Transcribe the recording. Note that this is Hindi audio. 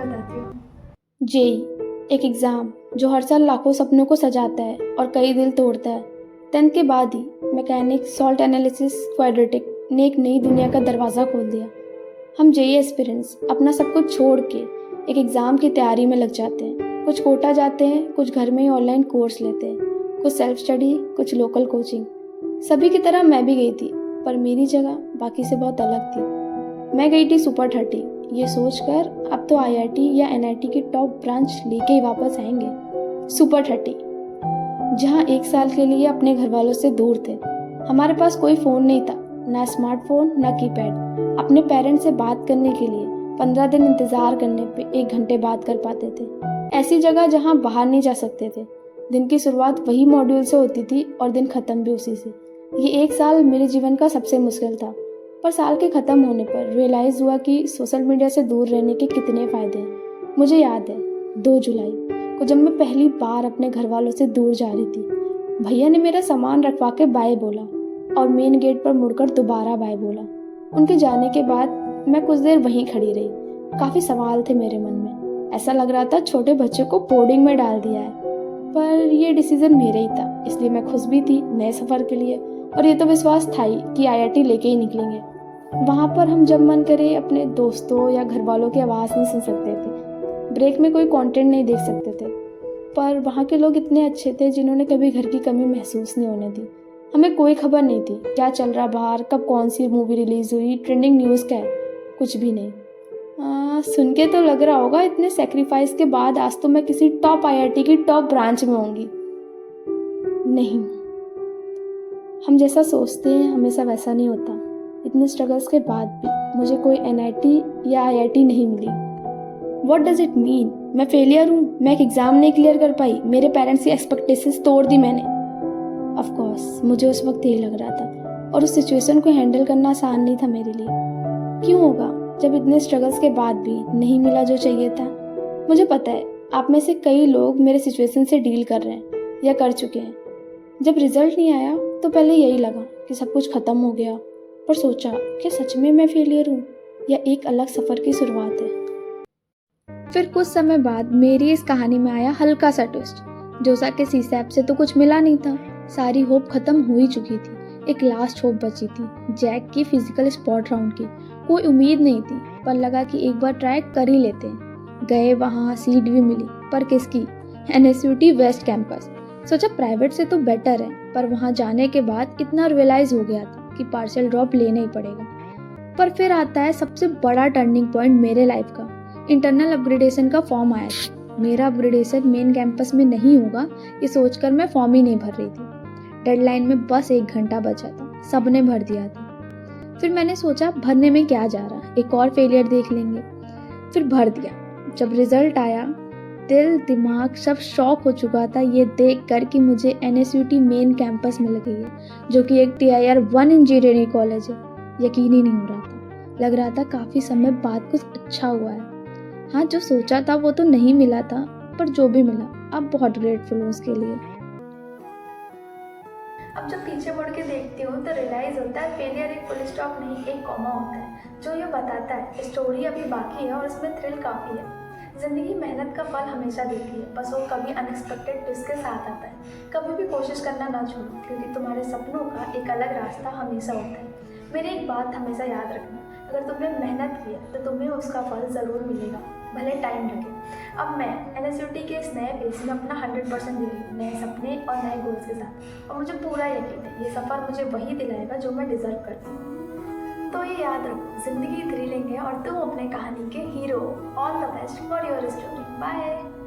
मैं बताती हूँ। जेई, एक एग्ज़ाम जो हर साल लाखों सपनों को सजाता है और कई दिल तोड़ता है। 10th के बाद ही मैकेनिक्स, सॉल्ट एनालिसिस, क्वाड्रेटिक ने एक नई दुनिया का दरवाज़ा खोल दिया। हम जेई एस्पिरेंट्स अपना सब कुछ छोड़ के एक एग्ज़ाम की तैयारी में लग जाते हैं। कुछ कोटा जाते हैं, कुछ घर में ही ऑनलाइन कोर्स लेते हैं, कुछ सेल्फ स्टडी, कुछ लोकल कोचिंग। सभी की तरह मैं भी गई थी, पर मेरी जगह बाकी से बहुत अलग थी। मैं गई थी सुपर 30, ये सोचकर अब तो आईआईटी या एनआईटी की टॉप ब्रांच लेके ही वापस आएंगे। सुपर 30, जहाँ एक साल के लिए अपने घर वालों से दूर थे। हमारे पास कोई फ़ोन नहीं था, ना स्मार्टफोन ना कीपैड। अपने पेरेंट्स से बात करने के लिए 15 दिन इंतज़ार करने पे 1 घंटे बात कर पाते थे। ऐसी जगह जहाँ बाहर नहीं जा सकते थे। दिन की शुरुआत वही मॉड्यूल से होती थी और दिन ख़त्म भी उसी से। ये 1 साल मेरे जीवन का सबसे मुश्किल था, पर साल के ख़त्म होने पर रियलाइज़ हुआ कि सोशल मीडिया से दूर रहने के कितने फ़ायदे हैं। मुझे याद है 2 जुलाई को जब मैं पहली बार अपने घर वालों से दूर जा रही थी। भैया ने मेरा सामान रखवा के बाय बोला और मेन गेट पर मुड़कर दोबारा बाय बोला। उनके जाने के बाद मैं कुछ देर वहीं खड़ी रही। काफ़ी सवाल थे मेरे मन में। ऐसा लग रहा था छोटे बच्चे को बोर्डिंग में डाल दिया है, पर ये डिसीज़न मेरा ही था, इसलिए मैं खुश भी थी नए सफ़र के लिए। और ये तो विश्वास था ही कि आईआईटी लेके ही निकलेंगे। वहाँ पर हम जब मन करे अपने दोस्तों या घर वालों की आवाज़ नहीं सुन सकते थे, ब्रेक में कोई कंटेंट नहीं देख सकते थे, पर वहाँ के लोग इतने अच्छे थे जिन्होंने कभी घर की कमी महसूस नहीं होने दी। हमें कोई खबर नहीं थी क्या चल रहा बाहर, कब कौन सी मूवी रिलीज़ हुई, ट्रेंडिंग न्यूज़ क्या है, कुछ भी नहीं। सुन के तो लग रहा होगा इतने सेक्रीफाइस के बाद आज तो मैं किसी टॉप आईआईटी की टॉप ब्रांच में होंगी। नहीं, हम जैसा सोचते हैं हमेशा वैसा नहीं होता। इतने स्ट्रगल्स के बाद भी मुझे कोई एनआईटी या आईआईटी नहीं मिली। What does it mean? मैं फेलियर हूँ? मैं एक एग्ज़ाम नहीं क्लियर कर पाई? मेरे पेरेंट्स की एक्सपेक्टेशंस तोड़ दी मैंने? ऑफ कोर्स मुझे उस वक्त यही लग रहा था, और उस सिचुएशन को हैंडल करना आसान नहीं था मेरे लिए। क्यों होगा जब इतने स्ट्रगल्स के बाद भी नहीं मिला जो चाहिए था? मुझे पता है आप में से कई लोग मेरे सिचुएशन से डील कर रहे हैं या कर चुके हैं। जब रिजल्ट नहीं आया तो पहले यही लगा कि सब कुछ ख़त्म हो गया, पर सोचा कि सच में मैं फेलियर हूँ या एक अलग सफ़र की शुरुआत है। फिर कुछ समय बाद मेरी इस कहानी में आया हल्का सा ट्विस्ट। जोसा के सीसैप से तो कुछ मिला नहीं था, सारी होप ख़त्म हो ही चुकी थी। एक लास्ट होप बची थी, जैक की फिजिकल स्पॉट राउंड की। कोई उम्मीद नहीं थी, पर लगा कि एक बार ट्राई कर ही लेते हैं। गए वहाँ, सीट भी मिली, पर किसकी? NSUT waste campus. सोचा प्राइवेट से तो बेटर है, पर वहाँ जाने के बाद इतना रियलाइज़ हो गया था कि पार्शियल ड्रॉप लेना ही पड़ेगा। पर फिर आता है सबसे बड़ा टर्निंग पॉइंट मेरे लाइफ का। इंटरनल अपग्रेडेशन का फॉर्म आया था। मेरा अपग्रेडेशन मेन कैंपस में नहीं होगा ये सोचकर मैं फॉर्म ही नहीं भर रही थी। डेडलाइन में बस 1 घंटा बचा था, सबने भर दिया था। फिर मैंने सोचा भरने में क्या जा रहा, एक और फेलियर देख लेंगे। फिर भर दिया। जब रिजल्ट आया, दिल दिमाग सब शॉक हो चुका था ये देख कर कि मुझे एनएसयूटी मेन कैंपस मिल गई है, जो कि एक TIR 1 इंजीनियरिंग कॉलेज है। यकीन ही नहीं हो रहा था। लग रहा था काफ़ी समय बाद कुछ अच्छा हुआ है। हाँ, जो सोचा था वो तो नहीं मिला था, पर जो भी मिला अब बहुत ग्रेटफुल हूँ उसके लिए। अब जब पीछे मुड़ के देखती हूँ तो रियलाइज़ होता है फेलियर एक फुल स्टॉप नहीं, एक कॉमा होता है जो ये बताता है स्टोरी अभी बाकी है और इसमें थ्रिल काफ़ी है। ज़िंदगी मेहनत का फल हमेशा देती है, बस वो कभी अनएक्सपेक्टेड ट्विस्ट के साथ आता है। कभी भी कोशिश करना ना छोड़ो, क्योंकि तुम्हारे सपनों का एक अलग रास्ता हमेशा होता है। मेरी एक बात हमेशा याद रखना, अगर तुमने मेहनत की है तो तुम्हें उसका फल ज़रूर मिलेगा, भले टाइम लगे। अब मैं एनएसयूटी के इस नए फेज में अपना 100% दे रही हूँ, नए सपने और नए गोल्स के साथ। और मुझे पूरा यकीन है ये सफ़र मुझे वही दिलाएगा जो मैं डिज़र्व करती हूँ। तो ये याद रखो, ज़िंदगी थ्रिलिंग है और तुम अपने कहानी के हीरो हो। All the best for your story. Bye.